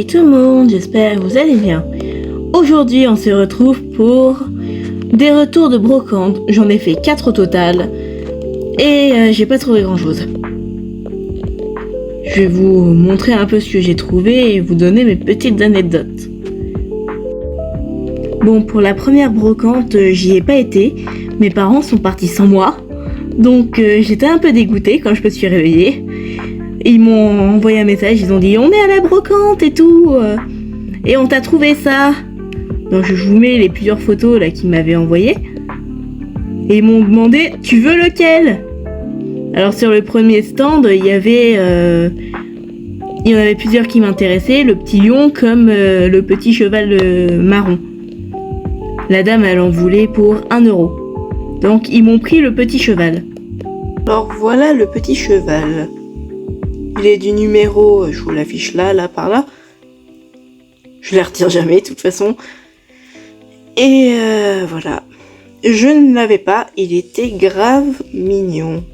Hey tout le monde, j'espère que vous allez bien. Aujourd'hui on se retrouve pour des retours de brocante. J'en ai fait 4 au total et j'ai pas trouvé grand chose. Je vais vous montrer un peu ce que j'ai trouvé et vous donner mes petites anecdotes. Bon, pour la première brocante, j'y ai pas été. Mes parents sont partis sans moi. Donc j'étais un peu dégoûtée quand je me suis réveillée. Ils m'ont envoyé un message, ils ont dit on est à la brocante et tout, et on t'a trouvé ça. Donc je vous mets les plusieurs photos là qu'ils m'avaient envoyées. Et ils m'ont demandé tu veux lequel. Alors sur le premier stand il y en avait plusieurs qui m'intéressaient, le petit lion comme le petit cheval marron. La dame elle en voulait pour 1 euro. Donc ils m'ont pris le petit cheval. Alors voilà le petit cheval. Il est du numéro, je vous l'affiche là, par là. Je les retire jamais, de toute façon. Et voilà. Je ne l'avais pas, il était grave mignon.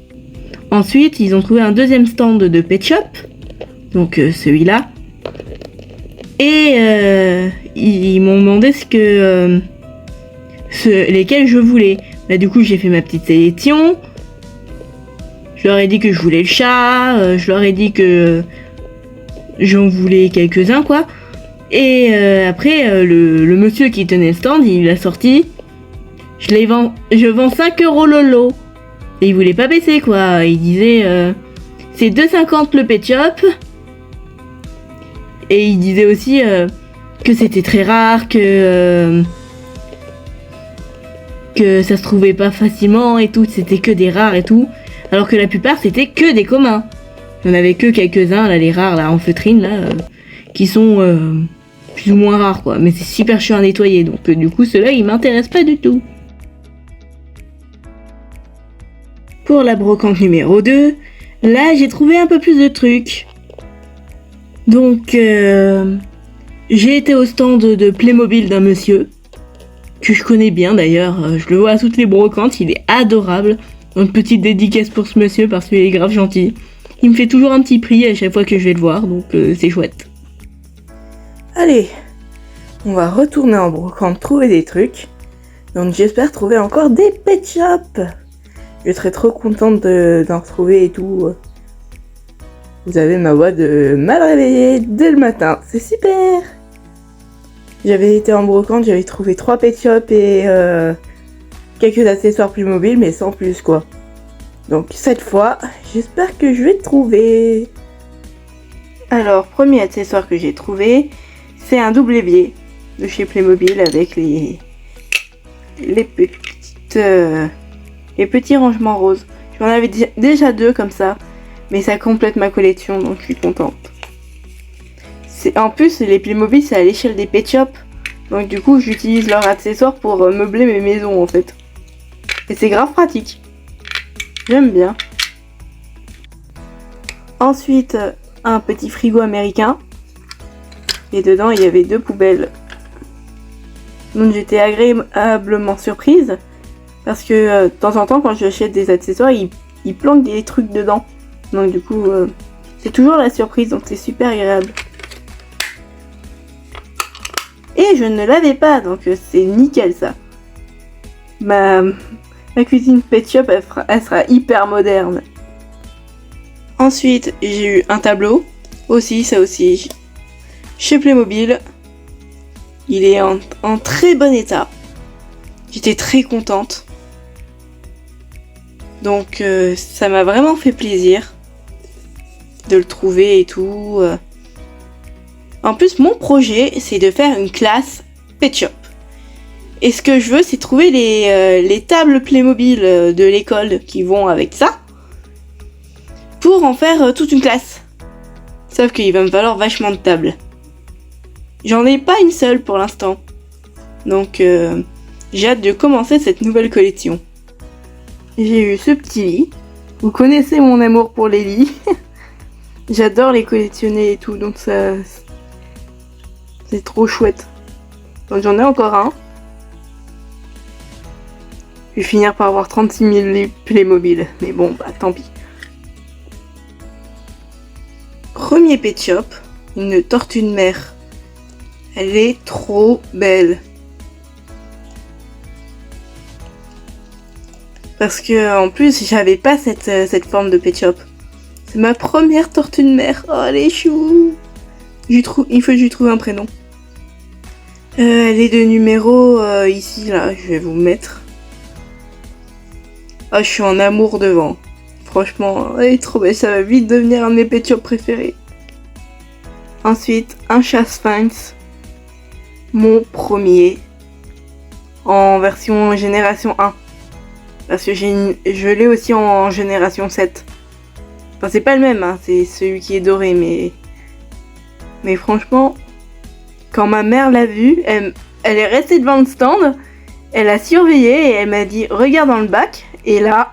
Ensuite, ils ont trouvé un deuxième stand de Pet Shop. Donc celui-là. Et ils m'ont demandé lesquels je voulais. Bah, du coup, j'ai fait ma petite sélection. Je leur ai dit que je voulais le chat, je leur ai dit que j'en voulais quelques-uns quoi. Et après le monsieur qui tenait le stand, il a sorti je vends 5 euros le lot. Et il voulait pas baisser quoi, il disait c'est 2,50 le Pet Shop. Et il disait aussi que c'était très rare, que ça se trouvait pas facilement et tout, c'était que des rares et tout. Alors que la plupart c'était que des communs. Il n'y en avait que quelques-uns, là, les rares, là, en feutrine, là, qui sont plus ou moins rares, quoi. Mais c'est super chiant à nettoyer, donc du coup, ceux-là, ils m'intéressent pas du tout. Pour la brocante numéro 2, là, j'ai trouvé un peu plus de trucs. Donc, j'ai été au stand de Playmobil d'un monsieur, que je connais bien d'ailleurs, je le vois à toutes les brocantes, il est adorable. Une petite dédicace pour ce monsieur parce qu'il est grave gentil. Il me fait toujours un petit prix à chaque fois que je vais le voir, donc c'est chouette. Allez, on va retourner en brocante trouver des trucs. Donc j'espère trouver encore des Pet Shop. Je serais trop contente d'en retrouver et tout. Vous avez ma voix de mal réveillée dès le matin, c'est super. J'avais été en brocante, j'avais trouvé 3 Pet Shop et quelques accessoires Playmobil, mais sans plus quoi. Donc cette fois, j'espère que je vais trouver. Alors, premier accessoire que j'ai trouvé, c'est un double évier de chez Playmobil avec les petits rangements roses. J'en avais déjà 2 comme ça, mais ça complète ma collection, donc je suis contente. En plus, les Playmobil, c'est à l'échelle des Pet Shop, donc du coup, j'utilise leurs accessoires pour meubler mes maisons en fait. Et c'est grave pratique. J'aime bien. Ensuite, un petit frigo américain. Et dedans, il y avait 2 poubelles. Donc j'étais agréablement surprise. Parce que de temps en temps, quand j'achète des accessoires, ils planquent des trucs dedans. Donc du coup, c'est toujours la surprise. Donc c'est super agréable. Et je ne l'avais pas. Donc c'est nickel ça. Ma cuisine Pet Shop, elle sera hyper moderne. Ensuite, j'ai eu un tableau. Ça aussi. Chez Playmobil. Il est en très bon état. J'étais très contente. Donc, ça m'a vraiment fait plaisir de le trouver et tout. En plus, mon projet, c'est de faire une classe Pet Shop. Et ce que je veux, c'est trouver les tables Playmobil de l'école qui vont avec ça. Pour en faire toute une classe. Sauf qu'il va me falloir vachement de tables. J'en ai pas une seule pour l'instant. Donc j'ai hâte de commencer cette nouvelle collection. J'ai eu ce petit lit. Vous connaissez mon amour pour les lits. J'adore les collectionner et tout. Donc ça... c'est trop chouette. Donc j'en ai encore un. Je vais finir par avoir 36 000 lits Playmobil. Mais bon, bah tant pis. Premier Pet Shop, une tortue de mer Elle est trop belle. Parce que en plus, j'avais pas cette forme de Pet Shop. C'est ma première tortue de mer. Oh, elle est chou. Il faut que je lui trouve un prénom. Elle est de numéro ici, là. Je vais vous mettre. Ah, je suis en amour devant. Franchement, elle est trop belle. Ça va vite devenir un de mes Pet Shop préférés. Ensuite, un chat sphinx. Mon premier. En version génération 1. Parce que je l'ai aussi en génération 7. Enfin, c'est pas le même, hein, c'est celui qui est doré, mais franchement, quand ma mère l'a vu, elle est restée devant le stand, elle a surveillé et elle m'a dit « Regarde dans le bac ». Et là,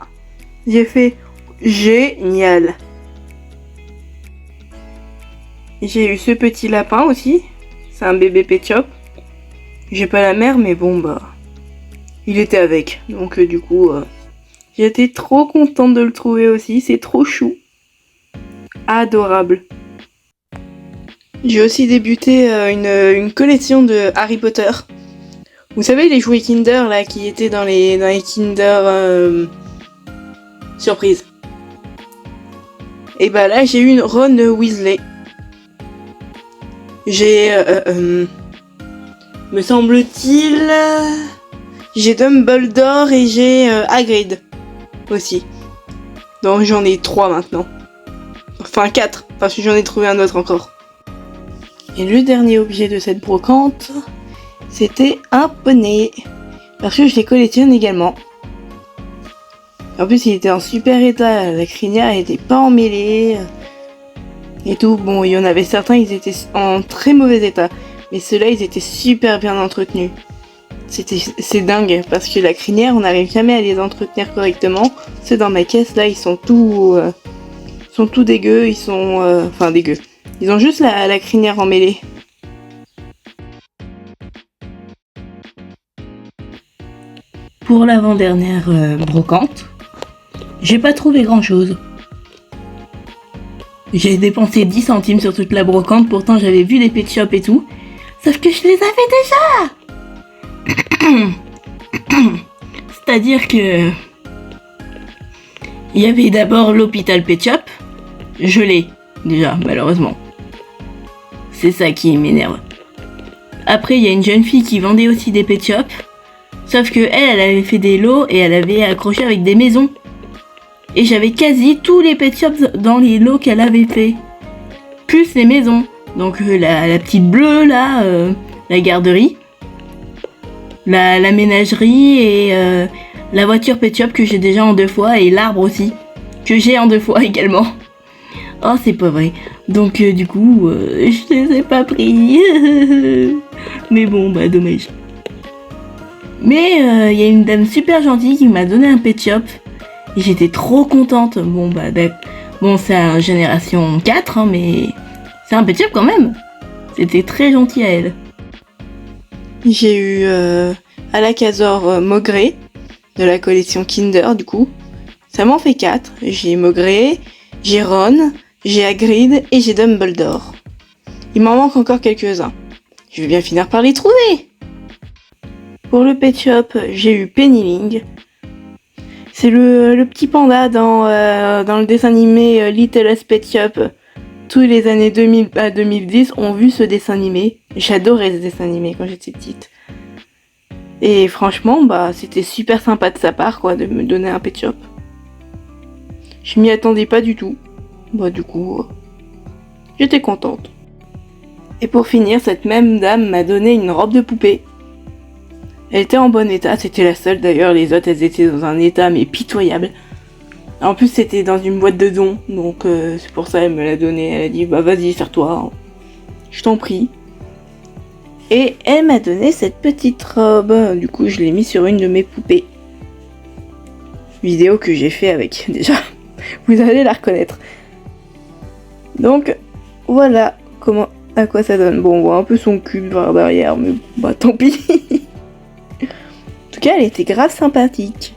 j'ai fait « Génial ». J'ai eu ce petit lapin aussi, c'est un bébé Pet Shop. J'ai pas la mère, mais bon, bah... il était avec, donc du coup, j'étais trop contente de le trouver aussi, c'est trop chou. Adorable. J'ai aussi débuté une collection de Harry Potter. Vous savez les jouets Kinder là qui étaient dans les Kinder surprise. Et bah là j'ai eu une Ron Weasley. J'ai me semble-t-il j'ai Dumbledore et j'ai Hagrid aussi. Donc j'en ai 3 maintenant. Enfin 4, parce que j'en ai trouvé un autre encore. Et le dernier objet de cette brocante, c'était un poney. Parce que je les collectionne également. En plus il était en super état, la crinière était pas emmêlée. Et tout, bon il y en avait certains, ils étaient en très mauvais état. Mais ceux-là ils étaient super bien entretenus. C'est dingue, parce que la crinière, on n'arrive jamais à les entretenir correctement. Ceux dans ma caisse, là, ils sont tout dégueux, ils sont... Enfin, dégueux. Ils ont juste la crinière emmêlée. Pour l'avant-dernière brocante, j'ai pas trouvé grand-chose. J'ai dépensé 10 centimes sur toute la brocante, pourtant j'avais vu les Pet Shop et tout. Sauf que je les avais déjà. C'est-à-dire que il y avait d'abord l'hôpital Pet Shop. Je l'ai déjà, malheureusement. C'est ça qui m'énerve. Après, il y a une jeune fille qui vendait aussi des Pet Shop. Sauf que elle avait fait des lots et elle avait accroché avec des maisons. Et j'avais quasi tous les Pet Shops dans les lots qu'elle avait fait. Plus les maisons. Donc la petite bleue là, la garderie. La ménagerie et la voiture Pet Shop que j'ai déjà en 2 fois et l'arbre aussi que j'ai en 2 fois également. Oh c'est pas vrai. Donc du coup je les ai pas pris. Mais bon bah dommage. Mais il y a une dame super gentille qui m'a donné un Pet Shop et j'étais trop contente. Bon bah bon c'est un génération 4 hein, mais c'est un Pet Shop quand même. C'était très gentil à elle. J'ai eu Alakazam Maugré de la collection Kinder du coup. Ça m'en fait 4. J'ai Maugré, j'ai Ron, j'ai Hagrid et j'ai Dumbledore. Il m'en manque encore quelques-uns. Je vais bien finir par les trouver. Pour le Pet Shop, j'ai eu Pennyling. C'est le petit panda dans le dessin animé Littlest Pet Shop. Tous les années 2000 à 2010 ont vu ce dessin animé. J'adorais ce dessin animé quand j'étais petite. Et franchement, bah c'était super sympa de sa part quoi, de me donner un Pet Shop. Je m'y attendais pas du tout. Bah du coup, j'étais contente. Et pour finir, cette même dame m'a donné une robe de poupée. Elle était en bon état, c'était la seule d'ailleurs, les autres elles étaient dans un état mais pitoyable. En plus c'était dans une boîte de dons, donc c'est pour ça elle me l'a donné, elle a dit bah vas-y sers-toi, je t'en prie. Et elle m'a donné cette petite robe, du coup je l'ai mis sur une de mes poupées. Vidéo que j'ai fait avec déjà, vous allez la reconnaître. Donc voilà à quoi ça donne. Bon on voit un peu son cul par derrière, mais bah tant pis. En tout cas elle était grave sympathique.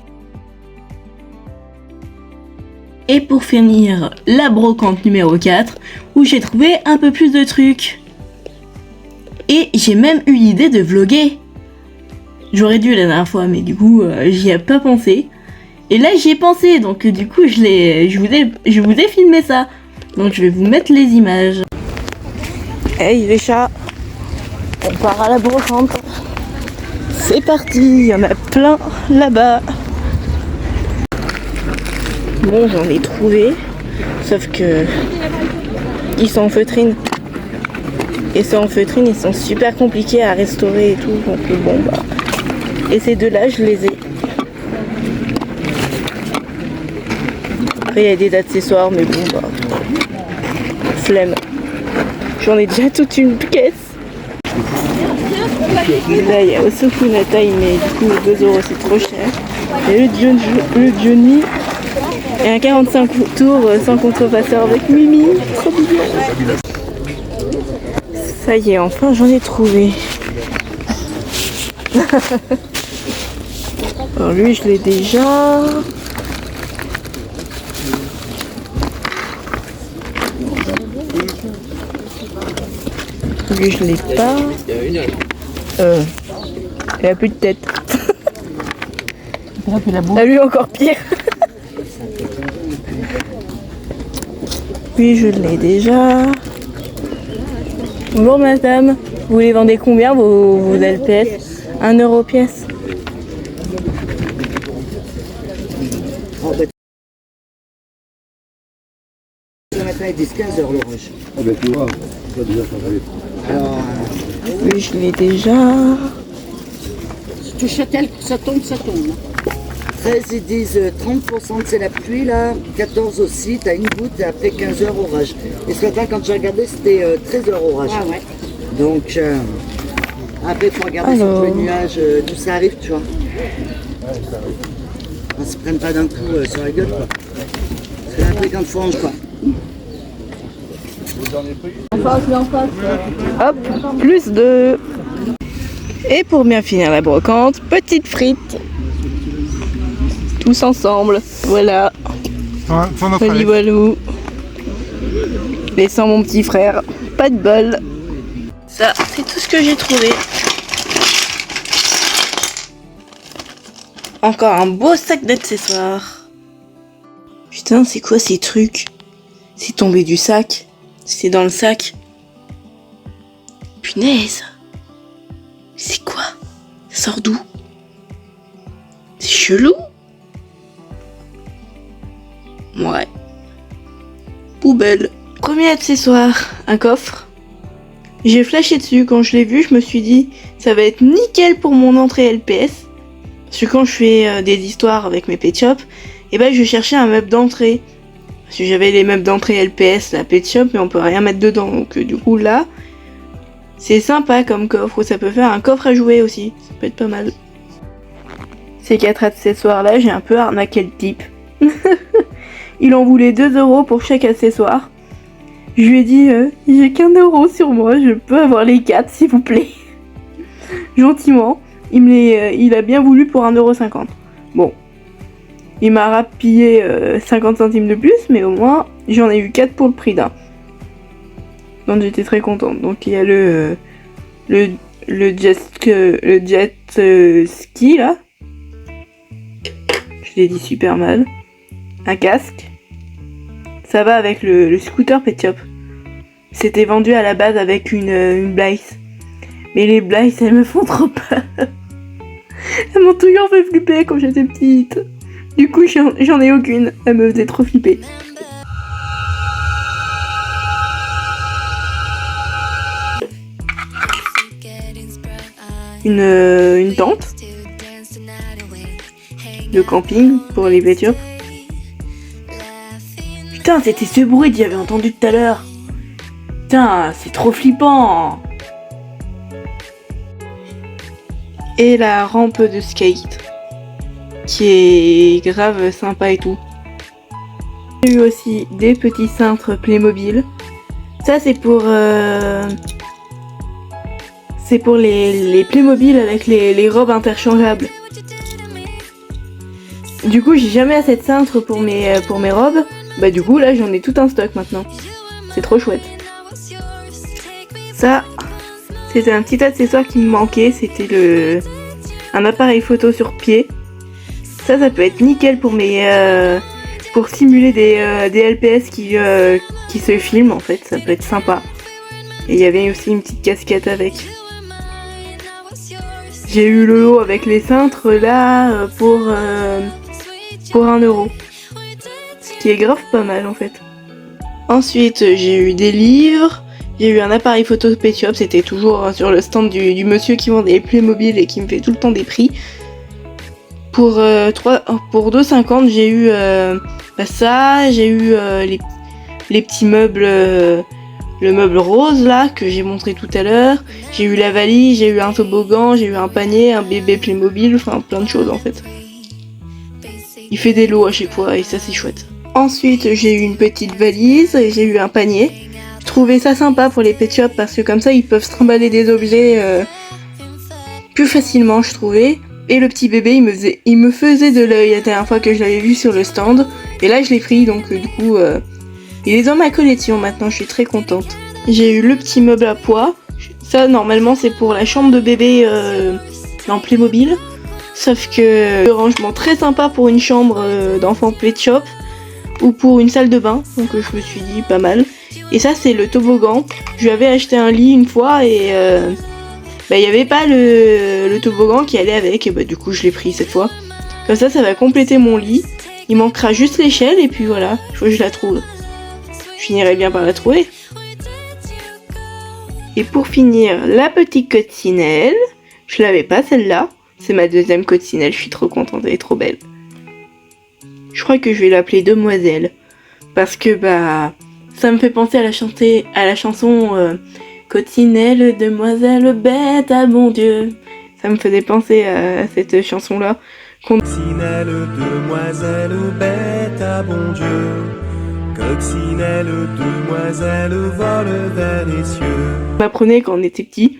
Et pour finir, la brocante numéro 4, où j'ai trouvé un peu plus de trucs. Et j'ai même eu l'idée de vlogger. J'aurais dû la dernière fois, mais du coup, j'y ai pas pensé. Et là, j'y ai pensé, donc du coup, je vous ai filmé ça. Donc je vais vous mettre les images. Hey les chats, on part à la brocante. C'est parti, il y en a plein là-bas. Bon, j'en ai trouvé, sauf que ils sont en feutrine. Et ceux en feutrine, ils sont super compliqués à restaurer et tout. Donc bon, bah. Et ces deux-là, je les ai. Après, il y a des accessoires, mais bon, bah. Flemme. J'en ai déjà toute une caisse. Là, il y a Osofuna taille, mais du coup, 2 € c'est trop cher. Et le Johnny et un 45 tours sans contrepasseur avec Mimi. Trop mignon. Ça y est, enfin, j'en ai trouvé. Alors lui, je l'ai déjà. Lui, je l'ai pas. Elle a plus de tête. Ah, lui, encore pire. Lui, je l'ai déjà. Bonjour madame, vous les vendez combien vos LPS? 1 € pièce. Ce matin, ils disent 15 € l'orage. Ah ben tu vois, ça déjà ça va aller. Alors, Oui, je l'ai déjà. Si tu châtelles, ça tombe, ça tombe. 13, ils disent 30% c'est la pluie, là. 14 aussi, t'as une goutte et après 15 € orage. Et ce matin, quand j'ai regardé, c'était 13 € orage. Ah ouais. Donc, après, il faut regarder sur les nuages d'où ça arrive, tu vois. On se prenne pas d'un coup sur la gueule, quoi. C'est un truc en frange, quoi. Hop, plus de. Et pour bien finir la brocante, petite frite. Tous ensemble, voilà. Salut Walou. Et sans mon petit frère, pas de bol. Ça, c'est tout ce que j'ai trouvé. Encore un beau sac d'accessoires. Putain, c'est quoi ces trucs? C'est tombé du sac. C'est dans le sac. Punaise. C'est quoi? Ça sort d'où? C'est chelou. Ouais. Poubelle. Premier accessoire, un coffre. J'ai flashé dessus, quand je l'ai vu, je me suis dit, ça va être nickel pour mon entrée LPS. Parce que quand je fais des histoires avec mes pet shops, et ben je cherchais un meuble d'entrée. Parce que j'avais les meubles d'entrée LPS, la pet shop, mais on peut rien mettre dedans. Donc du coup là, c'est sympa comme coffre, ça peut faire un coffre à jouer aussi. Ça peut être pas mal. Ces 4 accessoires là, j'ai un peu arnaqué le type. Il en voulait 2 € pour chaque accessoire. Je lui ai dit, j'ai qu'1 € sur moi, je peux avoir les 4 s'il vous plaît. Gentiment, il a bien voulu pour 1,50 €. Bon, il m'a rapillé 50 centimes de plus, mais au moins j'en ai eu 4 pour le prix d'un. Donc j'étais très contente. Donc il y a le jet ski là. Je l'ai dit super mal. Un casque. Ça va avec le scooter Pet Shop. C'était vendu à la base avec une Blaze. Mais les Blaze, elles me font trop peur. Elles m'ont toujours fait flipper quand j'étais petite. Du coup, j'en ai aucune. Elles me faisaient trop flipper. Une tente de camping pour les Pet Shop. Putain, c'était ce bruit que j'avais entendu tout à l'heure. Putain, c'est trop flippant. Et la rampe de skate, qui est grave sympa et tout. J'ai eu aussi des petits cintres Playmobil. Ça, c'est pour les Playmobil avec les robes interchangeables. Du coup, j'ai jamais assez de cintres pour mes robes. Bah du coup, là, j'en ai tout un stock maintenant. C'est trop chouette. Ça, c'était un petit accessoire qui me manquait, c'était un appareil photo sur pied. Ça peut être nickel pour pour simuler des LPS qui se filment en fait, ça peut être sympa. Et il y avait aussi une petite casquette avec. J'ai eu le lot avec les cintres là pour 1 euro. Ce qui est grave pas mal en fait. Ensuite j'ai eu des livres, j'ai eu un appareil photo Pet Shop, c'était toujours sur le stand du monsieur qui vend des Playmobil et qui me fait tout le temps des prix. Pour 2,50 j'ai eu ça, j'ai eu les petits meubles, le meuble rose là que j'ai montré tout à l'heure, j'ai eu la valise, j'ai eu un toboggan, j'ai eu un panier, un bébé Playmobil, enfin plein de choses en fait. Il fait des lots à chaque fois et ça c'est chouette. Ensuite j'ai eu une petite valise et j'ai eu un panier. Je trouvais ça sympa pour les pet shops parce que comme ça ils peuvent se trimballer des objets plus facilement je trouvais. Et le petit bébé il me faisait de l'œil la dernière fois que je l'avais vu sur le stand. Et là je l'ai pris donc du coup il est dans ma collection maintenant, je suis très contente. J'ai eu le petit meuble à poids. Ça normalement c'est pour la chambre de bébé dans Playmobil. Sauf que rangement très sympa pour une chambre d'enfant Pet Shop ou pour une salle de bain. Donc je me suis dit pas mal. Et ça c'est le toboggan. Je lui avais acheté un lit une fois et il n'y avait pas le toboggan qui allait avec. Et du coup je l'ai pris cette fois. Comme ça va compléter mon lit. Il manquera juste l'échelle et puis voilà. Il faut que je la trouve. Je finirai bien par la trouver. Et pour finir, la petite coccinelle. Je l'avais pas celle-là. C'est ma deuxième coccinelle, je suis trop contente, elle est trop belle. Je crois que je vais l'appeler Demoiselle. Parce que ça me fait penser à la chanson Coccinelle, demoiselle bête à bon Dieu. Ça me faisait penser à cette chanson-là. Coccinelle, demoiselle bête à bon Dieu. Coccinelle, demoiselle vole vers les cieux. On m'apprenait quand on était petit.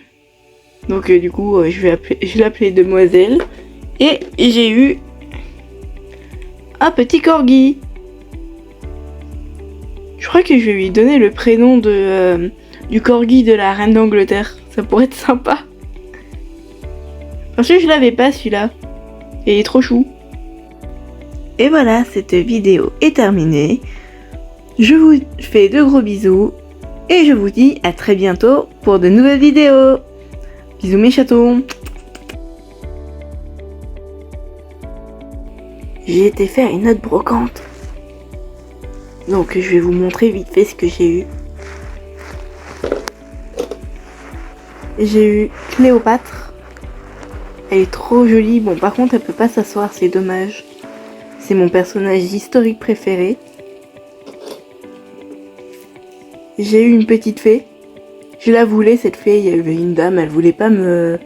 Donc du coup je l'appelais Demoiselle. Et j'ai eu un petit corgi. Je crois que je vais lui donner le prénom du corgi de la reine d'Angleterre. Ça pourrait être sympa. Parce que je l'avais pas celui-là. Et il est trop chou. Et voilà, cette vidéo est terminée. Je vous fais de gros bisous. Et je vous dis à très bientôt pour de nouvelles vidéos. Bisous mes chatons. J'ai été faire une autre brocante. Donc je vais vous montrer vite fait ce que j'ai eu. J'ai eu Cléopâtre. Elle est trop jolie. Bon par contre elle peut pas s'asseoir, c'est dommage. C'est mon personnage historique préféré. J'ai eu une petite fée. Je la voulais cette fée, il y avait une dame, elle voulait pas me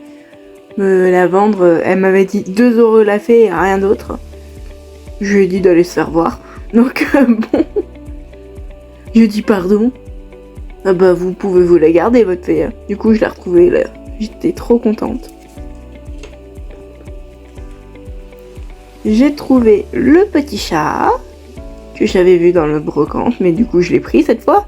la vendre. Elle m'avait dit 2 € la fée et rien d'autre. Je lui ai dit d'aller se faire voir. Donc bon. Je lui ai dit pardon. Ah vous pouvez vous la garder votre fée. Du coup je l'ai retrouvée là. J'étais trop contente. J'ai trouvé le petit chat que j'avais vu dans le brocante, mais du coup je l'ai pris cette fois.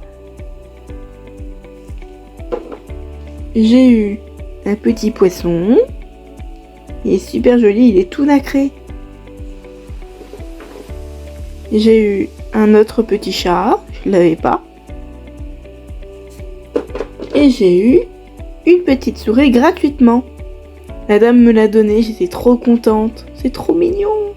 J'ai eu un petit poisson. Il est super joli, il est tout nacré. J'ai eu un autre petit chat, je l'avais pas. Et j'ai eu une petite souris gratuitement. La dame me l'a donnée, j'étais trop contente. C'est trop mignon.